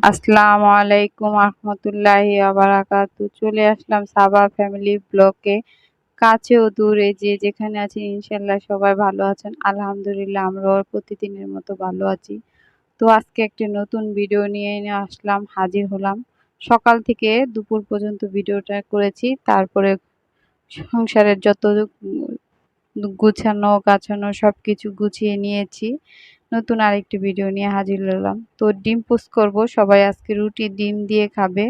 আসসালামু আলাইকুম রহমতুল্লাহি বারাকাতু। চলে আসলাম সাবা ফ্যামিলি ব্লকে। কাছে ও দূরে যে যেখানে আছেন ইনশাল্লাহ সবাই ভালো আছেন। আলহামদুলিল্লাহ আমরাও প্রতিদিনের মতো ভালো আছি। তো আজকে একটি নতুন ভিডিও নিয়ে আসলাম, হাজির হলাম। সকাল থেকে দুপুর পর্যন্ত ভিডিওটা করেছি, তারপরে সংসারের যত গুছানো গাছানো সব কিছু গুছিয়ে নিয়েছি। নতুন আরেকটি ভিডিও নিয়ে হাজির হলাম। তো ডিম পোস্ট করব, সবাই আজকে রুটি ডিম দিয়ে খাবে,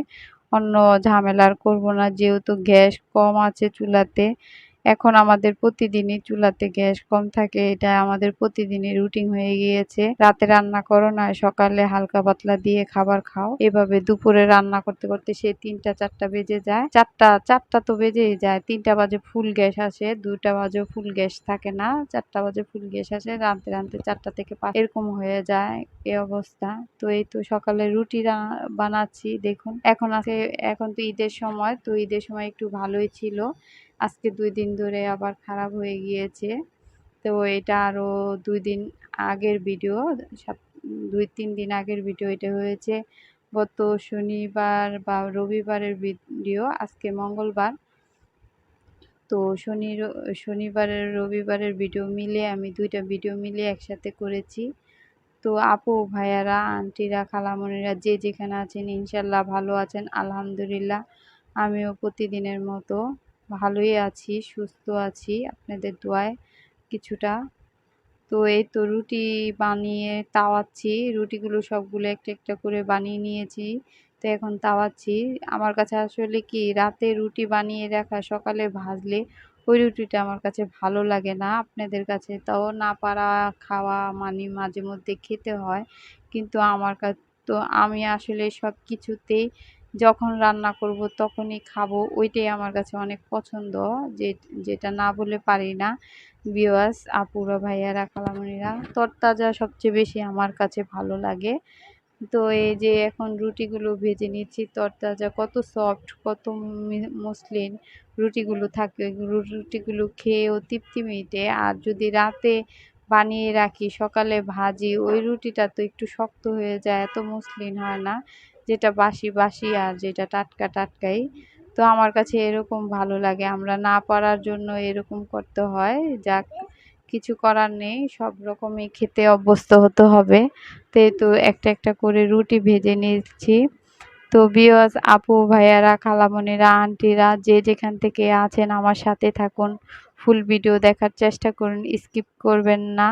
অন্য ঝামেলা আর করবো না, যেহেতু গ্যাস কম আছে চুলাতে। এখন আমাদের প্রতিদিনই চুলাতে গ্যাস কম থাকে, এটা আমাদের প্রতিদিনই রুটিন হয়ে গিয়েছে। রাতে রান্না করো না, সকালে হালকা পাতলা দিয়ে খাবার খাও, এভাবে দুপুরে রান্না করতে করতে সে 3টা 4টা বেজে যায়। চারটা চারটা তো বেজেই যায়, 3টা বাজে ফুল গ্যাস আসে, 2টা বাজে ফুল গ্যাস থাকে না, 4টা বাজে ফুল গ্যাস আসে, রাঁধতে রাঁধতে 4টা থেকে 5 এরকম হয়ে যায় এই অবস্থা। তো এই তো সকালে রুটি বানাচ্ছি, দেখুন। এখন তো ঈদের সময়, তো ঈদের সময় একটু ভালোই ছিল, আজকে 2 দিন ধরে আবার খারাপ হয়ে গিয়েছে। তো এটা আরও 2 দিন আগের ভিডিও, 2-3 দিন আগের ভিডিও। এটা হয়েছে গত শনিবার বা রবিবারের ভিডিও, আজকে মঙ্গলবার। তো শনিবারের রবিবারের ভিডিও মিলে আমি 2টা ভিডিও মিলে একসাথে করেছি। তো আপু ভাইয়ারা আন্টিরা খালামণিরা যে যেখানে আছেন ইনশাল্লাহ ভালো আছেন, আলহামদুলিল্লাহ। আমিও প্রতিদিনের মতো ভালোই আছি, সুস্থ আছি আপনাদের দোয়ায় কিছুটা। তো এই তো রুটি বানিয়ে তাওয়াচ্ছি, রুটিগুলো সবগুলো একটা একটা করে বানিয়ে নিয়েছি। তো এখন তাওয়াচ্ছি। আমার কাছে আসলে কি, রাতে রুটি বানিয়ে রাখা সকালে ভাজলে ওই রুটিটা আমার কাছে ভালো লাগে না। আপনাদের কাছে তাও না পারা খাওয়া মানে মাঝে মধ্যে খেতে হয়, কিন্তু আমার কাছে তো আমি আসলে সব কিছুতেই যখন রান্না করব তখনই খাবো, ওইটাই আমার কাছে অনেক পছন্দ, যে যেটা না বলে পারি না। ভিউয়ার্স আপুরা ভাইয়ারা খালামণিরা, তরতাজা সবচেয়ে বেশি আমার কাছে ভালো লাগে। তো এই যে এখন রুটিগুলো ভেজে নিচ্ছি, তরতাজা কত সফট, কত মসৃণ রুটিগুলো থাকে, রুটিগুলো খেয়েও তৃপ্তি মিটে। আর যদি রাতে বানিয়ে রাখি সকালে ভাজি, ওই রুটিটা তো একটু শক্ত হয়ে যায়, এত মসৃণ হয় না, যেটা বাসি বাসি আর যেটা টাটকা টাটকাই। তো আমার কাছে এরকম ভালো লাগে, আমরা না পারার জন্য এরকম করতে হয়। যাক, কিছু করার নেই, সব রকমই খেতে অভ্যস্ত হতে হবে। তো এই তো একটা একটা করে রুটি ভেজে নিচ্ছি। তো ভিউয়ার্স আপু ভাইয়ারা খালামণিরা আন্টিরা যে যেখান থেকে আছেন আমার সাথে থাকুন, ফুল ভিডিও দেখার চেষ্টা করুন, স্কিপ করবেন না।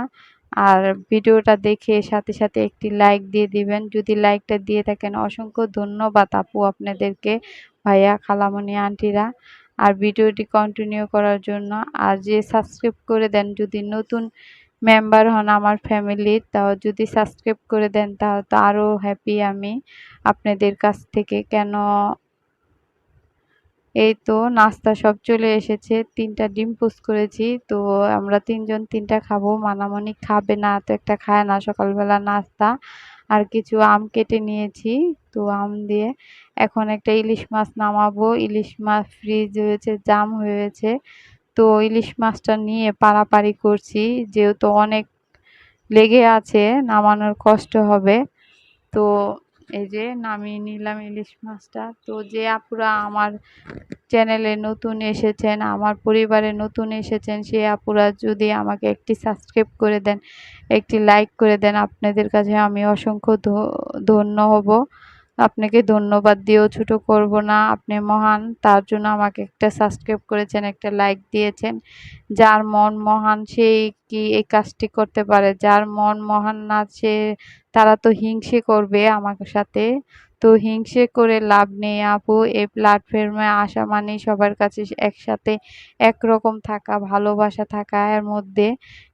আর ভিডিওটা দেখে সাথে সাথে একটি লাইক দিয়ে দিবেন, যদি লাইকটা দিয়ে থাকেন অসংখ্য ধন্যবাদ আপু আপনাদেরকে, ভাইয়া খালামণি আন্টিরা। আর ভিডিওটি কন্টিনিউ করার জন্য, আর যে সাবস্ক্রাইব করে দেন, যদি নতুন মেম্বার হন আমার ফ্যামিলির, তাও যদি সাবস্ক্রাইব করে দেন তাহলে তো আরও হ্যাপি আমি আপনাদের কাছ থেকে। কেন, এই তো নাস্তা সব চলে এসেছে, 3টা ডিম পোস্ট করেছি। তো আমরা 3জন 3টা খাবো, মানামনি খাবে না, তো একটা খায় না সকালবেলা নাস্তা। আর কিছু আম কেটে নিয়েছি, তো আম দিয়ে এখন একটা ইলিশ মাছ নামাবো। ইলিশ মাছ ফ্রিজ হয়েছে, জাম হয়েছে, তো ইলিশ মাছটা নিয়ে পাড়াপাড়ি করছি, যেহেতু অনেক লেগে আছে, নামানোর কষ্ট হবে। তো এই যে নামিয়ে নিলাম ইলিশ মাছটা। তো যে আপুরা আমার চ্যানেলে নতুন এসেছেন, আমার পরিবারে নতুন এসেছেন, সেই আপুরা যদি আমাকে একটি সাবস্ক্রাইব করে দেন, একটি লাইক করে দেন, আপনাদের কাছে আমি অসংখ্য ধন্য হব। আপনাকে ধন্যবাদ দিয়েও ছোট করব না, আপনি মহান, তার জন্য আমাকে একটা সাবস্ক্রাইব করেছেন, একটা লাইক দিয়েছেন। যার মন মহান সেই কি এই কাজটি করতে পারে, যার মন মহান না সে, তারা তো হিংসে করবে আমার সাথে। তো হিংসে করে লাভ নেই আপু, এই প্ল্যাটফর্মে আসা মানে সবার কাছে একসাথে একরকম থাকা, ভালোবাসা থাকা। এর মধ্যে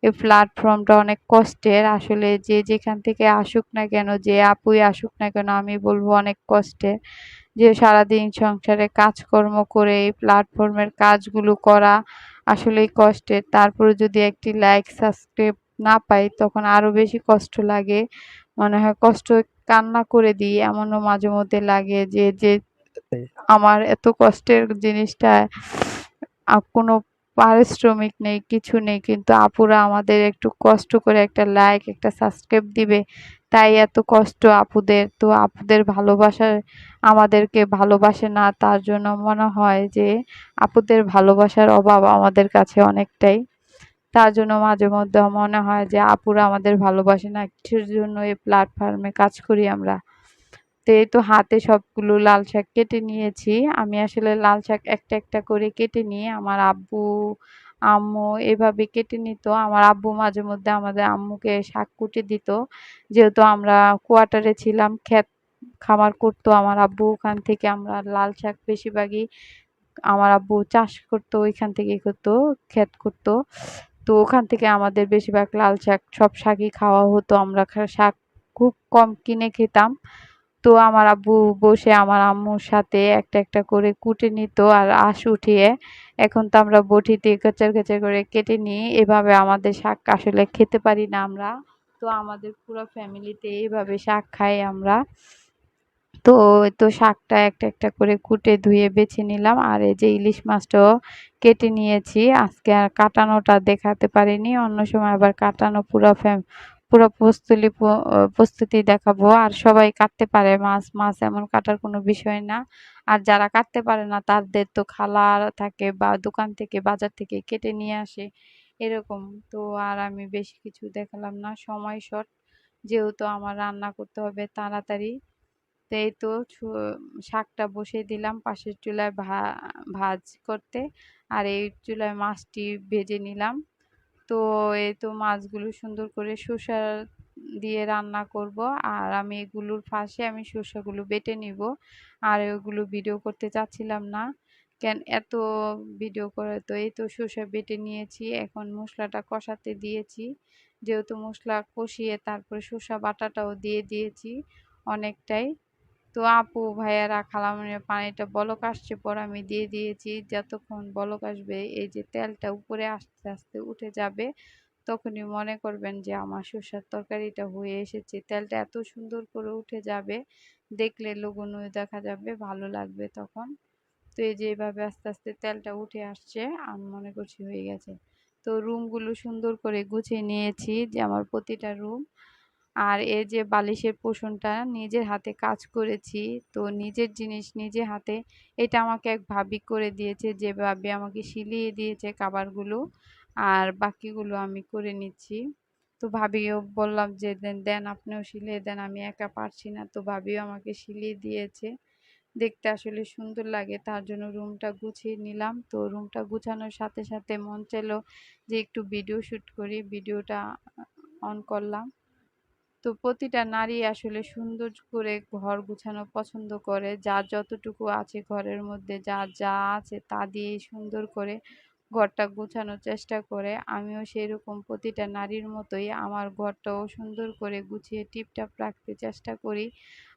এই প্ল্যাটফর্মটা অনেক কষ্টের, আসলে যে যেখান থেকে আসুক না কেন, যে আপুই আসুক না কেন, আমি বলবো অনেক কষ্টের। যে সারাদিন সংসারে কাজকর্ম করে এই প্ল্যাটফর্মের কাজগুলো করা আসলেই কষ্টের, তারপরে যদি একটি লাইক সাবস্ক্রাইব না পাই তখন আরো বেশি কষ্ট লাগে, মনে হয় কষ্ট কান্না করে দিই, এমনও মাঝে মধ্যে লাগে যে যে আমার এত কষ্টের জিনিসটা কোনো পারিশ্রমিক নেই, কিছু নেই, কিন্তু আপুরা আমাদের একটু কষ্ট করে একটা লাইক একটা সাবস্ক্রাইব দিবে, তাই এত কষ্ট আপুদের। তো আপুদের ভালোবাসার আমাদেরকে ভালোবাসে না, তার জন্য মনে হয় যে আপুদের ভালোবাসার অভাব আমাদের কাছে অনেকটাই। তার জন্য মাঝে মধ্যে মনে হয় যে আপুরা আমাদের ভালোবাসে না, কিসের জন্য এই প্ল্যাটফর্মে কাজ করি আমরা। তো এই তো হাতে সবগুলো লাল শাক কেটে নিয়েছি। আমি আসলে লাল শাক একটা একটা করে কেটে নিয়ে আমার আব্বু আম্মু এভাবে কেটে নিত। আমার আব্বু মাঝে মধ্যে আমাদের আম্মুকে শাক কুটে দিত। যেহেতু আমরা কোয়ার্টারে ছিলাম, ক্ষেত খামার করতো আমার আব্বু, ওখান থেকে আমরা লাল শাক বেশিরভাগই আমার আব্বু চাষ করতো, ওইখান থেকেই করতো, ক্ষেত করতো। তো ওখান থেকে আমাদের বেশিরভাগ লাল শাক, সব শাকই খাওয়া হতো। আমরা শাক খুব কম কিনে খেতাম। তো আমার আব্বু বসে আমার আম্মুর সাথে একটা একটা করে কুটে নিত আর আঁশ উঠিয়ে, এখন তো আমরা বঁটি দিয়ে কেচার কেচার করে কেটে নিই। এভাবে আমাদের শাক আসলে খেতে পারি না আমরা। তো আমাদের পুরো ফ্যামিলিতে এইভাবে শাক খাই আমরা। তো তো শাকটা একটা একটা করে কুটে ধুয়ে বেছে নিলাম। আর এই যে ইলিশ মাছটাও কেটে নিয়েছি। আজকে আর কাটানোটা দেখাতে পারিনি, অন্য সময় আবার কাটানো পুরো প্রস্তুতি দেখাবো। আর সবাই কাটতে পারে মাছ, মাছ এমন কাটার কোনো বিষয় না। আর যারা কাটতে পারে না তাদের তো খালা থাকে বা দোকান থেকে বাজার থেকে কেটে নিয়ে আসে এরকম। তো আর আমি বেশি কিছু দেখালাম না, সময় শর্ট, যেহেতু আমার রান্না করতে হবে তাড়াতাড়ি। তো এই তো শাকটা বসিয়ে দিলাম পাশের চুলায় ভাজ করতে। আর এই চুলায় মাছটি ভেজে নিলাম। তো এই তো মাছগুলো সুন্দর করে শসা দিয়ে রান্না করব। আর আমি এগুলোর ফাঁসে আমি শসাগুলো বেটে নিব। আর ওগুলো ভিডিও করতে চাচ্ছিলাম না, কেন এত ভিডিও করে। তো এই তো শসা বেটে নিয়েছি, এখন মশলাটা কষাতে দিয়েছি। যেহেতু মশলা কষিয়ে তারপরে শসা বাটাটাও দিয়ে দিয়েছি অনেকটাই। তো আপু ভাইয়ারা খালামণির পানিটা বলক আসছে পর আমি দিয়ে দিয়েছি। যতক্ষণ বলক আসবে, এই যে তেলটা উপরে আস্তে আস্তে উঠে যাবে, তখনই মনে করবেন যে আমার সরষের তরকারিটা হয়ে এসেছে। তেলটা এত সুন্দর করে উঠে যাবে, দেখলে লোভনীয় দেখা যাবে, ভালো লাগবে তখন। তো এই যে এভাবে আস্তে আস্তে তেলটা উঠে আসছে, আমি মনে করছি হয়ে গেছে। তো রুমগুলো সুন্দর করে গুছিয়ে নিয়েছি, যে আমার প্রতিটা রুম। আর এই যে বালিশের পোষণটা নিজের হাতে কাজ করেছি। তো নিজের জিনিস নিজে হাতে, এটা আমাকে এক ভাবি করে দিয়েছে, যে ভাবি আমাকে সিলিয়ে দিয়েছে কাভারগুলো, আর বাকিগুলো আমি করে নিচ্ছি। তো ভাবিও বললাম যে দেন দেন আপনিও সিলিয়ে দেন, আমি একা পারছি না। তো ভাবিও আমাকে সিলিয়ে দিয়েছে। দেখতে আসলে সুন্দর লাগে, তার জন্য রুমটা গুছিয়ে নিলাম। তো রুমটা গুছানোর সাথে সাথে মন চাইলো যে একটু ভিডিও শ্যুট করি, ভিডিওটা অন করলাম। তো প্রতিটা নারী আসলে সুন্দর করে ঘর গুছানো পছন্দ করে, যার যতটুকু আছে ঘরের মধ্যে, যার যা আছে তা দিয়েই সুন্দর করে ঘরটা গোছানোর চেষ্টা করে। আমিও সেরকম প্রতিটা নারীর মতোই আমার ঘরটাও সুন্দর করে গুছিয়ে টিপটাপ রাখতে চেষ্টা করি।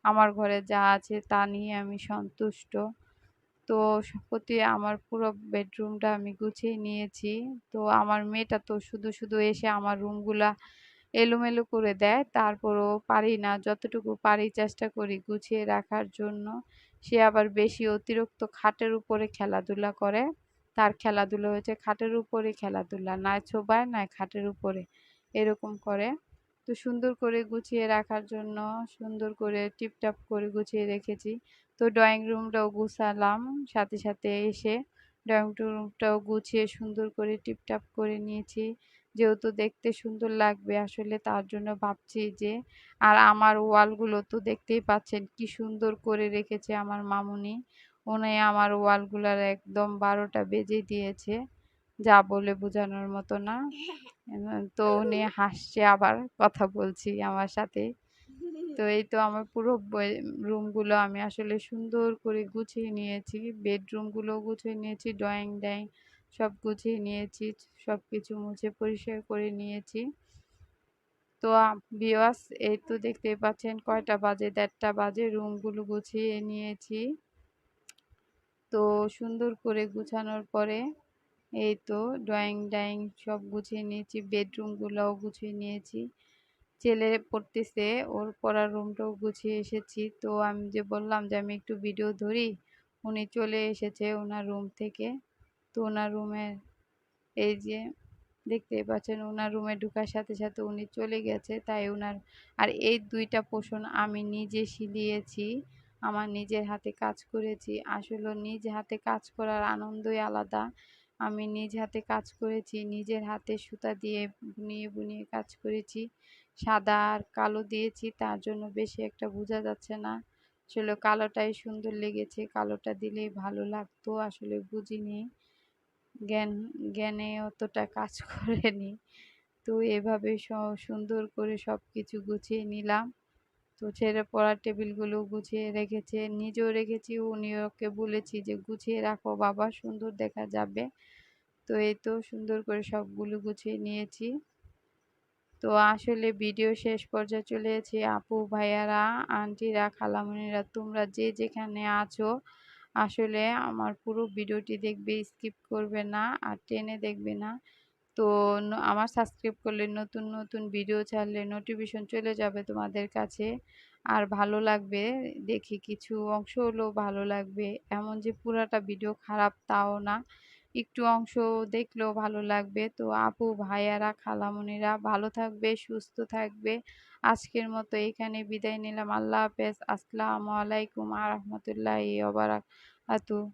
আমার ঘরে যা আছে তা নিয়ে আমি সন্তুষ্ট। তো প্রতি আমার পুরো বেডরুমটা আমি গুছিয়ে নিয়েছি। তো আমার মেয়েটা তো শুধু শুধু এসে আমার রুমগুলা এলোমেলো করে দেয়, তারপরও পারি না, যতটুকু পারি চেষ্টা করি গুছিয়ে রাখার জন্য। সে আবার বেশি অতিরিক্ত খাটের উপরে খেলাধুলা করে। তার খেলাধুলা হয়েছে খাটের উপরে খেলাধুলা, নয় ছোবায় নয় খাটের উপরে, এরকম করে। তো সুন্দর করে গুছিয়ে রাখার জন্য সুন্দর করে টিপটাপ করে গুছিয়ে রেখেছি। তো ড্রয়িং রুমটাও গুছালাম, সাথে সাথে এসে ড্রয়িং রুমটাও গুছিয়ে সুন্দর করে টিপটাপ করে নিয়েছি, যেহেতু দেখতে সুন্দর লাগবে আসলে, তার জন্য ভাবছি যে। আর আমার ওয়ালগুলো তো দেখতেই পাচ্ছেন কি সুন্দর করে রেখেছে আমার মামুনি। উনি আমার ওয়ালগুলার একদম 12টা বেজে দিয়েছে, যা বলে বোঝানোর মতো না। তো উনি হাসছে, আবার কথা বলছি আমার সাথে। তো এই তো আমার পুরো রুমগুলো আমি আসলে সুন্দর করে গুছিয়ে নিয়েছি, বেডরুমগুলো গুছিয়ে নিয়েছি, ড্রয়িং সব গুছিয়ে নিয়েছি, সব কিছু মুছে পরিষ্কার করে নিয়েছি। তো ভিউয়ার্স, এই তো দেখতেই পাচ্ছেন কয়টা বাজে, 1:30টা বাজে, রুমগুলো গুছিয়ে নিয়েছি। তো সুন্দর করে গুছানোর পরে এই তো ড্রয়িং সব গুছিয়ে নিয়েছি, বেডরুমগুলোও গুছিয়ে নিয়েছি। ছেলে পড়তেছে, ওর পড়ার রুমটাও গুছিয়ে এসেছি। তো আমি যে বললাম যে আমি একটু ভিডিও ধরি, উনি চলে এসেছে ওনার রুম থেকে। তো ওনার রুমের এই যে দেখতেই পাচ্ছেন উনার রুমে ঢোকার সাথে সাথে উনি চলে গেছে। তাই উনার আর এই ২ টা পোষণ আমি নিজে সিলিয়েছি। আমার নিজের হাতে কাজ করেছি। আসলে নিজ হাতে কাজ করার আনন্দই আলাদা। আমি নিজ হাতে কাজ করেছি। নিজের হাতে সুতা দিয়ে বুনিয়ে, বুনিয়ে কাজ করেছি। সাদা আর কালো দিয়েছি তার জন্য বেশি একটা বোঝা যাচ্ছে না। আসলে কালোটাই সুন্দর লেগেছে। কালোটা দিলেই ভালো লাগতো। আসলে বুঝিনি। জ্ঞান জ্ঞানে অতটা কাজ করেনি। তো এভাবে সুন্দর করে সবকিছু গুছিয়ে নিলাম। তো ছেলের পড়ার টেবিলগুলো গুছিয়ে রেখেছে, নিজেও রেখেছি, উনিও ওকে বলেছি যে গুছিয়ে রাখো বাবা সুন্দর দেখা যাবে। তো এই তো সুন্দর করে সবগুলো গুছিয়ে নিয়েছি। তো আসলে ভিডিও শেষ পর্যায়ে চলে এসেছি। আপু, ভাইয়ারা, আন্টিরা, খালামণিরা তোমরা যে যেখানে আছো আসলে আমার পুরো ভিডিওটি দেখবে, স্কিপ করবে না আর টেনে দেখবে না। তো আমার সাবস্ক্রাইব করলে নতুন, নতুন ভিডিও ছাড়লে নোটিফিকেশন চলে যাবে তোমাদের কাছে। আর ভালো লাগবে দেখে কিছু অংশ হলেও ভালো লাগবে। এমন যে পুরাটা ভিডিও খারাপ তাও না। একটু অংশ দেখলেও ভালো লাগবে। তো আপু, ভাইয়ারা, খালামণিরা ভালো থাকবে, সুস্থ থাকবে। আজকের মতো এখানে বিদায় নিলাম। আল্লাহ হাফেজ। আসসালামু আলাইকুম ওয়া রাহমাতুল্লাহি ওয়া বারাকাতুহু।